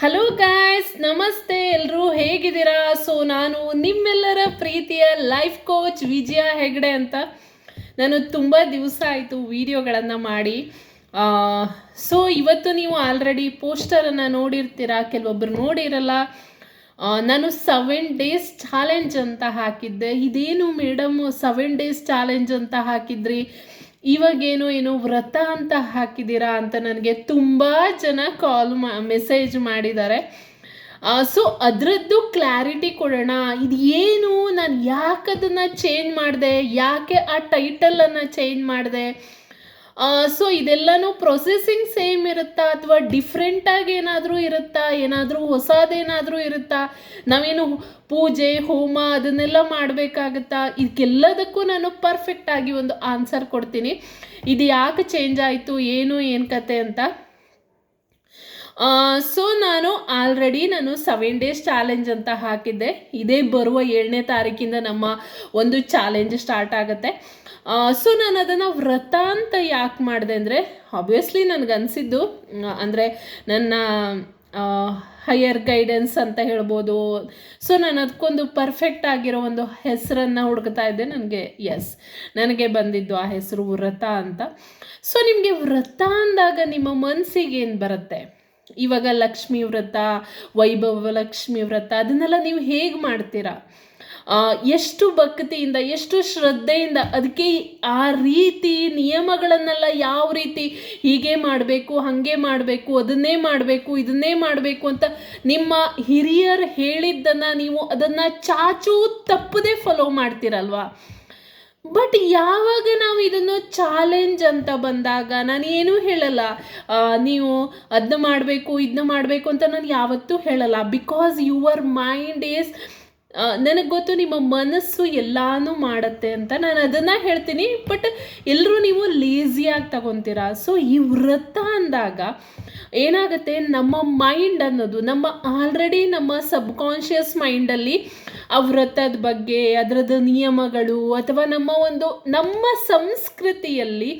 Hello guys, ನಮಸ್ತೆ. ಎಲ್ಲರೂ ಹೇಗಿದ್ದೀರಾ? ನಾನು ನಿಮ್ಮೆಲ್ಲರ ಪ್ರೀತಿಯ ಲೈಫ್ ಕೋಚ್ ವಿಜಯ ಹೆಗ್ಡೆ ಅಂತ. ನಾನು ತುಂಬ ದಿವಸ ಆಯಿತು ವಿಡಿಯೋಗಳನ್ನು ಮಾಡಿ. ಇವತ್ತು ನೀವು ಆಲ್ರೆಡಿ ಪೋಸ್ಟರನ್ನು ನೋಡಿರ್ತೀರಾ, ಕೆಲವೊಬ್ಬರು ನೋಡಿರಲ್ಲ. ನಾನು 7 days ಚಾಲೆಂಜ್ ಅಂತ ಹಾಕಿದ್ದೆ. ಇದೇನು ಮೇಡಮ್ 7 days ಚಾಲೆಂಜ್ ಅಂತ ಹಾಕಿದ್ರಿ, ಇವಾಗೇನೋ ವ್ರತ ಅಂತ ಹಾಕಿದ್ದೀರಾ ಅಂತ ನನಗೆ ತುಂಬ ಜನ ಮೆಸೇಜ್ ಮಾಡಿದ್ದಾರೆ. ಅದರದ್ದು ಕ್ಲಾರಿಟಿ ಕೊಡೋಣ. ಇದು ಏನು, ನಾನು ಯಾಕೆ ಅದನ್ನು ಚೇಂಜ್ ಮಾಡಿದೆ, ಯಾಕೆ ಆ ಟೈಟಲನ್ನು ಚೇಂಜ್ ಮಾಡಿದೆ, ಇದೆಲ್ಲನೂ ಪ್ರೊಸೆಸಿಂಗ್ ಸೇಮ್ ಇರುತ್ತಾ ಅಥವಾ ಡಿಫ್ರೆಂಟಾಗಿ ಏನಾದರೂ ಇರುತ್ತಾ, ಏನಾದರೂ ಹೊಸದೇನಾದರೂ ಇರುತ್ತಾ, ನಾವೇನು ಪೂಜೆ ಹೋಮ ಅದನ್ನೆಲ್ಲ ಮಾಡಬೇಕಾಗುತ್ತಾ, ಇದಕ್ಕೆಲ್ಲದಕ್ಕೂ ನಾನು ಪರ್ಫೆಕ್ಟಾಗಿ ಒಂದು ಆನ್ಸರ್ ಕೊಡ್ತೀನಿ. ಇದು ಯಾಕೆ ಚೇಂಜ್ ಆಯಿತು, ಏನು ಕತೆ ಅಂತ. ನಾನು ಆಲ್ರೆಡಿ 7 days ಚಾಲೆಂಜ್ ಅಂತ ಹಾಕಿದ್ದೆ. ಇದೇ ಬರುವ 7ನೇ ತಾರೀಕಿಂದ ನಮ್ಮ ಒಂದು ಚಾಲೆಂಜ್ ಸ್ಟಾರ್ಟ್ ಆಗುತ್ತೆ. ನಾನು ಅದನ್ನು ವ್ರತ ಅಂತ ಯಾಕೆ ಮಾಡಿದೆ ಅಂದರೆ, ಆಬ್ವಿಯಸ್ಲಿ ನನಗನ್ಸಿದ್ದು ಅಂದರೆ ನನ್ನ ಹೈಯರ್ ಗೈಡೆನ್ಸ್ ಅಂತ ಹೇಳ್ಬೋದು. ನಾನು ಅದಕ್ಕೊಂದು ಪರ್ಫೆಕ್ಟ್ ಆಗಿರೋ ಒಂದು ಹೆಸರನ್ನು ಹುಡುಕ್ತಾ ಇದ್ದೆ. ನನಗೆ ಬಂದಿದ್ದು ಆ ಹೆಸರು ವ್ರತ ಅಂತ. ನಿಮಗೆ ವ್ರತ ಅಂದಾಗ ನಿಮ್ಮ ಮನಸ್ಸಿಗೆ ಏನು ಬರುತ್ತೆ? ಇವಾಗ ಲಕ್ಷ್ಮೀ ವ್ರತ, ವೈಭವ ಲಕ್ಷ್ಮಿ ವ್ರತ, ಅದನ್ನೆಲ್ಲ ನೀವು ಹೇಗೆ ಮಾಡ್ತೀರಾ? ಎಷ್ಟು ಭಕ್ತಿಯಿಂದ, ಎಷ್ಟು ಶ್ರದ್ಧೆಯಿಂದ ಅದಕ್ಕೆ ಆ ರೀತಿ ನಿಯಮಗಳನ್ನೆಲ್ಲ ಯಾವ ರೀತಿ ಹೀಗೆ ಮಾಡಬೇಕು, ಹಾಗೆ ಮಾಡಬೇಕು, ಅದನ್ನೇ ಮಾಡಬೇಕು, ಇದನ್ನೇ ಮಾಡಬೇಕು ಅಂತ ನಿಮ್ಮ ಹಿರಿಯರು ಹೇಳಿದ್ದನ್ನು ನೀವು ಅದನ್ನು ಚಾಚೂ ತಪ್ಪದೇ ಫಾಲೋ ಮಾಡ್ತೀರಲ್ವಾ? ಬಟ್ ಯಾವಾಗ ನಾವು ಇದನ್ನು ಚಾಲೆಂಜ್ ಅಂತ ಬಂದಾಗ ನಾನು ಏನೂ ಹೇಳಲ್ಲ, ನೀವು ಅದನ್ನ ಮಾಡಬೇಕು ಇದನ್ನ ಮಾಡಬೇಕು ಅಂತ ನಾನು ಯಾವತ್ತೂ ಹೇಳಲ್ಲ. ಬಿಕಾಸ್ ಯುವರ್ ಮೈಂಡ್ ಈಸ್, ನನಗೆ ಗೊತ್ತು ನಿಮ್ಮ ಮನಸ್ಸು ಎಲ್ಲಾನು ಮಾಡುತ್ತೆ ಅಂತ ನಾನು ಅದನ್ನು ಹೇಳ್ತೀನಿ. ಬಟ್ ಎಲ್ಲರೂ ನೀವು ಲೇಸಿಯಾಗಿ ತಗೊತೀರಾ. ಈ ವ್ರತ ಅಂದಾಗ ಏನಾಗುತ್ತೆ, ನಮ್ಮ ಮೈಂಡ್ ಅನ್ನೋದು ಆಲ್ರೆಡಿ ನಮ್ಮ ಸಬ್ಕಾನ್ಷಿಯಸ್ ಮೈಂಡಲ್ಲಿ ಆ ವ್ರತದ ಬಗ್ಗೆ, ಅದರದ್ದು ನಿಯಮಗಳು, ಅಥವಾ ನಮ್ಮ ಸಂಸ್ಕೃತಿಯಲ್ಲಿ,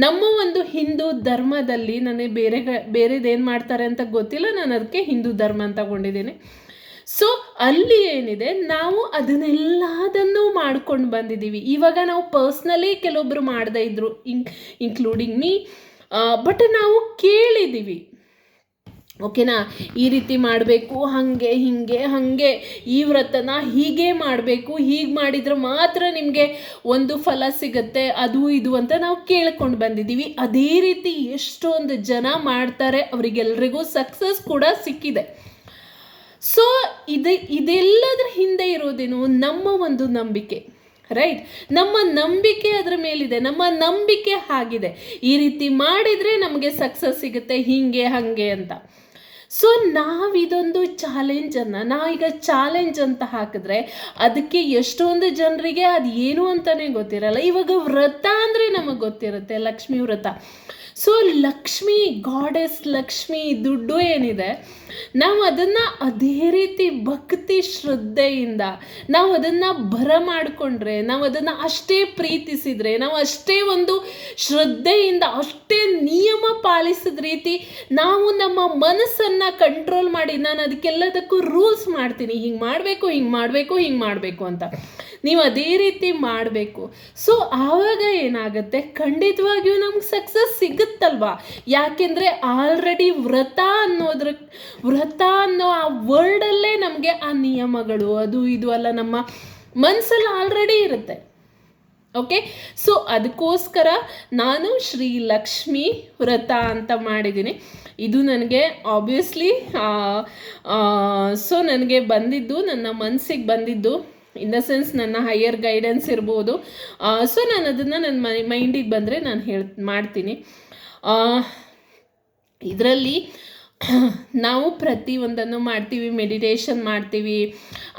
ನಮ್ಮ ಒಂದು ಹಿಂದೂ ಧರ್ಮದಲ್ಲಿ, ನನಗೆ ಬೇರೆದೇನು ಮಾಡ್ತಾರೆ ಅಂತ ಗೊತ್ತಿಲ್ಲ, ನಾನು ಅದಕ್ಕೆ ಹಿಂದೂ ಧರ್ಮ ಅಂತ ತಗೊಂಡಿದ್ದೀನಿ. ಅಲ್ಲಿ ಏನಿದೆ, ನಾವು ಅದನ್ನೆಲ್ಲದನ್ನು ಮಾಡ್ಕೊಂಡು ಬಂದಿದ್ದೀವಿ. ಇವಾಗ ನಾವು ಪರ್ಸ್ನಲಿ ಕೆಲವೊಬ್ಬರು ಮಾಡದೇ ಇದ್ರು, ಇನ್ಕ್ಲೂಡಿಂಗ್ ಮೀ, ಬಟ್ ನಾವು ಕೇಳಿದ್ದೀವಿ. ಓಕೆನಾ, ಈ ರೀತಿ ಮಾಡಬೇಕು, ಹಾಗೆ ಈ ವ್ರತನ ಹೀಗೆ ಮಾಡಬೇಕು, ಹೀಗೆ ಮಾಡಿದ್ರೆ ಮಾತ್ರ ನಿಮಗೆ ಒಂದು ಫಲ ಸಿಗುತ್ತೆ, ಅದು ಇದು ಅಂತ ನಾವು ಕೇಳ್ಕೊಂಡು ಬಂದಿದ್ದೀವಿ. ಅದೇ ರೀತಿ ಎಷ್ಟೊಂದು ಜನ ಮಾಡ್ತಾರೆ, ಅವರಿಗೆಲ್ರಿಗೂ ಸಕ್ಸಸ್ ಕೂಡ ಸಿಕ್ಕಿದೆ. ಇದೆಲ್ಲದರ ಹಿಂದೆ ಇರೋದೇನು? ನಮ್ಮ ಒಂದು ನಂಬಿಕೆ, ರೈಟ್? ನಮ್ಮ ನಂಬಿಕೆ ಅದರ ಮೇಲಿದೆ. ನಮ್ಮ ನಂಬಿಕೆ ಆಗಿದೆ, ಈ ರೀತಿ ಮಾಡಿದರೆ ನಮಗೆ ಸಕ್ಸಸ್ ಸಿಗುತ್ತೆ, ಹಾಗೆ ಅಂತ. ನಾವಿದೊಂದು ಚಾಲೆಂಜನ್ನು ನಾವೀಗ ಚಾಲೆಂಜ್ ಅಂತ ಹಾಕಿದ್ರೆ ಅದಕ್ಕೆ ಎಷ್ಟೊಂದು ಜನರಿಗೆ ಅದು ಏನು ಅಂತಲೇ ಗೊತ್ತಿರಲ್ಲ. ಇವಾಗ ವ್ರತ ಅಂದರೆ ನಮಗೆ ಗೊತ್ತಿರುತ್ತೆ, ಲಕ್ಷ್ಮೀ ವ್ರತ. ಲಕ್ಷ್ಮಿ, ಗಾಡೆಸ್ ಲಕ್ಷ್ಮಿ, ದುಡ್ಡು ಏನಿದೆ, ನಾವು ಅದನ್ನು ಅದೇ ರೀತಿ ಭಕ್ತಿ ಶ್ರದ್ಧೆಯಿಂದ ನಾವು ಅದನ್ನು ಮಾಡಿಕೊಂಡ್ರೆ, ನಾವು ಅದನ್ನು ಅಷ್ಟೇ ಪ್ರೀತಿಸಿದರೆ, ನಾವು ಅಷ್ಟೇ ಒಂದು ಶ್ರದ್ಧೆಯಿಂದ ಅಷ್ಟೇ ನಿಯಮ ಪಾಲಿಸಿದ ರೀತಿ ನಾವು ನಮ್ಮ ಮನಸ್ಸನ್ನು ಕಂಟ್ರೋಲ್ ಮಾಡಿ, ನಾನು ಅದಕ್ಕೆಲ್ಲದಕ್ಕೂ ರೂಲ್ಸ್ ಮಾಡ್ತೀನಿ, ಹಿಂಗೆ ಮಾಡಬೇಕು ಅಂತ ನೀವು ಅದೇ ರೀತಿ ಮಾಡಬೇಕು. ಆವಾಗ ಏನಾಗುತ್ತೆ, ಖಂಡಿತವಾಗಿಯೂ ನಮ್ಗೆ ಸಕ್ಸಸ್ ಸಿಗುತ್ತಲ್ವಾ? ಯಾಕೆಂದರೆ ಆಲ್ರೆಡಿ ವ್ರತ ಅನ್ನೋ ಆ ವರ್ಡಲ್ಲೇ ನಮಗೆ ಆ ನಿಯಮಗಳು, ಅದು ಇದು ಎಲ್ಲ ನಮ್ಮ ಮನಸ್ಸಲ್ಲಿ ಆಲ್ರೆಡಿ ಇರುತ್ತೆ. ಓಕೆ, ಅದಕ್ಕೋಸ್ಕರ ನಾನು ಶ್ರೀ ಲಕ್ಷ್ಮೀ ವ್ರತ ಅಂತ ಮಾಡಿದ್ದೀನಿ. ಇದು ನನಗೆ ಆಬ್ವಿಯಸ್ಲಿ ನನಗೆ ಬಂದಿದ್ದು, ನನ್ನ ಮನಸ್ಸಿಗೆ ಬಂದಿದ್ದು, ಇನ್ ದ ಸೆನ್ಸ್ ನನ್ನ ಹೈಯರ್ ಗೈಡೆನ್ಸ್ ಇರ್ಬೋದು. ನಾನು ಅದನ್ನು ನನ್ನ ಮೈಂಡಿಗೆ ಬಂದರೆ ನಾನು ಮಾಡ್ತೀನಿ. ಇದರಲ್ಲಿ ನಾವು ಪ್ರತಿಯೊಂದನ್ನು ಮಾಡ್ತೀವಿ, ಮೆಡಿಟೇಷನ್ ಮಾಡ್ತೀವಿ,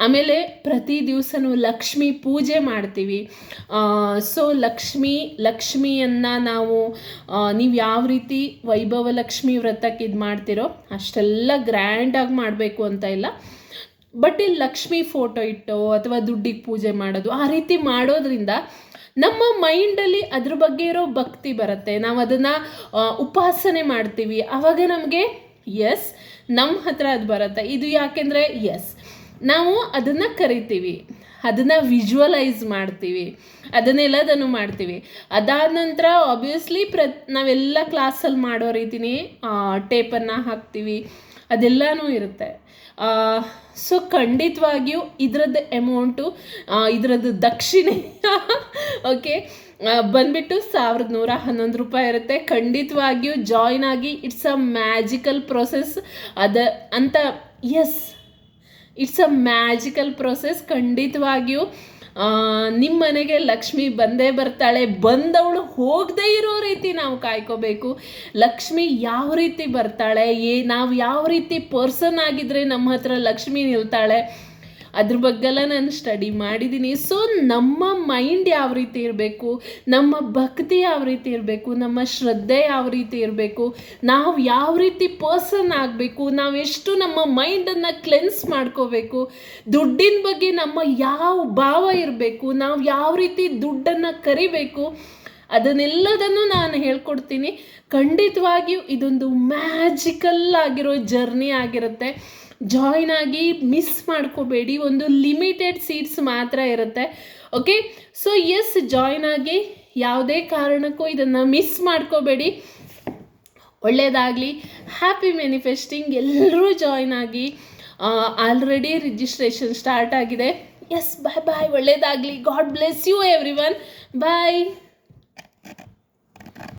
ಆಮೇಲೆ ಪ್ರತಿ ದಿವಸನೂ ಲಕ್ಷ್ಮೀ ಪೂಜೆ ಮಾಡ್ತೀವಿ. ಲಕ್ಷ್ಮಿಯನ್ನು ನಾವು ನೀವು ಯಾವ ರೀತಿ ವೈಭವ ಲಕ್ಷ್ಮಿ ವ್ರತಕ್ಕೆ ಇದು ಮಾಡ್ತೀರೋ ಅಷ್ಟೆಲ್ಲ ಗ್ರ್ಯಾಂಡಾಗಿ ಮಾಡಬೇಕು ಅಂತ ಇಲ್ಲ. ಬಟ್ ಇಲ್ಲಿ ಲಕ್ಷ್ಮಿ ಫೋಟೋ ಇಟ್ಟೋ ಅಥವಾ ದುಡ್ಡಿಗೆ ಪೂಜೆ ಮಾಡೋದು, ಆ ರೀತಿ ಮಾಡೋದ್ರಿಂದ ನಮ್ಮ ಮೈಂಡಲ್ಲಿ ಅದ್ರ ಬಗ್ಗೆ ಇರೋ ಭಕ್ತಿ ಬರುತ್ತೆ. ನಾವು ಅದನ್ನು ಉಪಾಸನೆ ಮಾಡ್ತೀವಿ. ಆವಾಗ ನಮಗೆ ಎಸ್ ನಮ್ಮ ಹತ್ರ ಅದು ಬರುತ್ತೆ. ಇದು ಯಾಕೆಂದರೆ ಎಸ್, ನಾವು ಅದನ್ನು ಕರಿತೀವಿ, ಅದನ್ನು ವಿಜುವಲೈಸ್ ಮಾಡ್ತೀವಿ, ಅದನ್ನೆಲ್ಲದನ್ನು ಮಾಡ್ತೀವಿ. ಅದಾದ ನಂತರ ಆಬ್ವಿಯಸ್ಲಿ ನಾವೆಲ್ಲ ಕ್ಲಾಸಲ್ಲಿ ಮಾಡೋ ರೀತಿನೇ ಟೇಪನ್ನು ಹಾಕ್ತೀವಿ, ಅದೆಲ್ಲನೂ ಇರುತ್ತೆ. ಸೊ ಖಂಡಿತವಾಗಿಯೂ ಇದರದ್ದು ಅಮೌಂಟು, ಇದರದ್ದು ದಕ್ಷಿಣೆ ಓಕೆ ಬಂದುಬಿಟ್ಟು 1111 ರೂಪಾಯಿ ಇರುತ್ತೆ. ಖಂಡಿತವಾಗಿಯೂ ಜಾಯ್ನ್ ಆಗಿ, ಇಟ್ಸ್ ಅ ಮ್ಯಾಜಿಕಲ್ ಪ್ರೊಸೆಸ್ ಅಂತ. Yes, it's a magical process. ಖಂಡಿತವಾಗಿಯೂ ನಿಮ್ಮ ಮನೆಗೆ ಲಕ್ಷ್ಮಿ ಬಂದೇ ಬರ್ತಾಳೆ. ಬಂದವಳು ಹೋಗದೇ ಇರೋ ರೀತಿ ನಾವು ಕಾಯ್ಕೋಬೇಕು. ಲಕ್ಷ್ಮಿ ಯಾವ ರೀತಿ ಬರ್ತಾಳೆ, ನಾವು ಯಾವ ರೀತಿ ಪರ್ಸನ್ ಆಗಿದ್ರೆ ನಮ್ಮ ಹತ್ರ ಲಕ್ಷ್ಮಿ ನಿಲ್ತಾಳೆ, ಅದ್ರ ಬಗ್ಗೆಲ್ಲ ನಾನು ಸ್ಟಡಿ ಮಾಡಿದ್ದೀನಿ. ಸೊ ನಮ್ಮ ಮೈಂಡ್ ಯಾವ ರೀತಿ ಇರಬೇಕು, ನಮ್ಮ ಭಕ್ತಿ ಯಾವ ರೀತಿ ಇರಬೇಕು, ನಮ್ಮ ಶ್ರದ್ಧೆ ಯಾವ ರೀತಿ ಇರಬೇಕು, ನಾವು ಯಾವ ರೀತಿ ಪರ್ಸನ್ ಆಗಬೇಕು, ನಾವೆಷ್ಟು ನಮ್ಮ ಮೈಂಡನ್ನು ಕ್ಲೆನ್ಸ್ ಮಾಡ್ಕೋಬೇಕು, ದುಡ್ಡಿನ ಬಗ್ಗೆ ನಮ್ಮ ಯಾವ ಭಾವ ಇರಬೇಕು, ನಾವು ಯಾವ ರೀತಿ ದುಡ್ಡನ್ನು ಕರಿಬೇಕು, ಅದನ್ನೆಲ್ಲದನ್ನು ನಾನು ಹೇಳ್ಕೊಡ್ತೀನಿ. ಖಂಡಿತವಾಗಿಯೂ ಇದೊಂದು ಮ್ಯಾಜಿಕಲ್ ಆಗಿರೋ ಜರ್ನಿ ಆಗಿರುತ್ತೆ. ಜಾಯ್ನ್ ಆಗಿ, ಮಿಸ್ ಮಾಡ್ಕೋಬೇಡಿ. ಒಂದು ಲಿಮಿಟೆಡ್ ಸೀಟ್ಸ್ ಮಾತ್ರ ಇರುತ್ತೆ. ಓಕೆ, ಸೊ ಎಸ್, ಜಾಯ್ನ್ ಆಗಿ, ಯಾವುದೇ ಕಾರಣಕ್ಕೂ ಇದನ್ನು ಮಿಸ್ ಮಾಡ್ಕೋಬೇಡಿ. ಒಳ್ಳೆಯದಾಗಲಿ, ಹ್ಯಾಪಿ ಮ್ಯಾನಿಫೆಸ್ಟಿಂಗ್. ಎಲ್ಲರೂ ಜಾಯ್ನ್ ಆಗಿ. ಆಲ್ರೆಡಿ ರಿಜಿಸ್ಟ್ರೇಷನ್ ಸ್ಟಾರ್ಟ್ ಆಗಿದೆ. ಎಸ್, ಬಾಯ್ ಬಾಯ್, ಒಳ್ಳೆಯದಾಗಲಿ. God bless you everyone. Bye.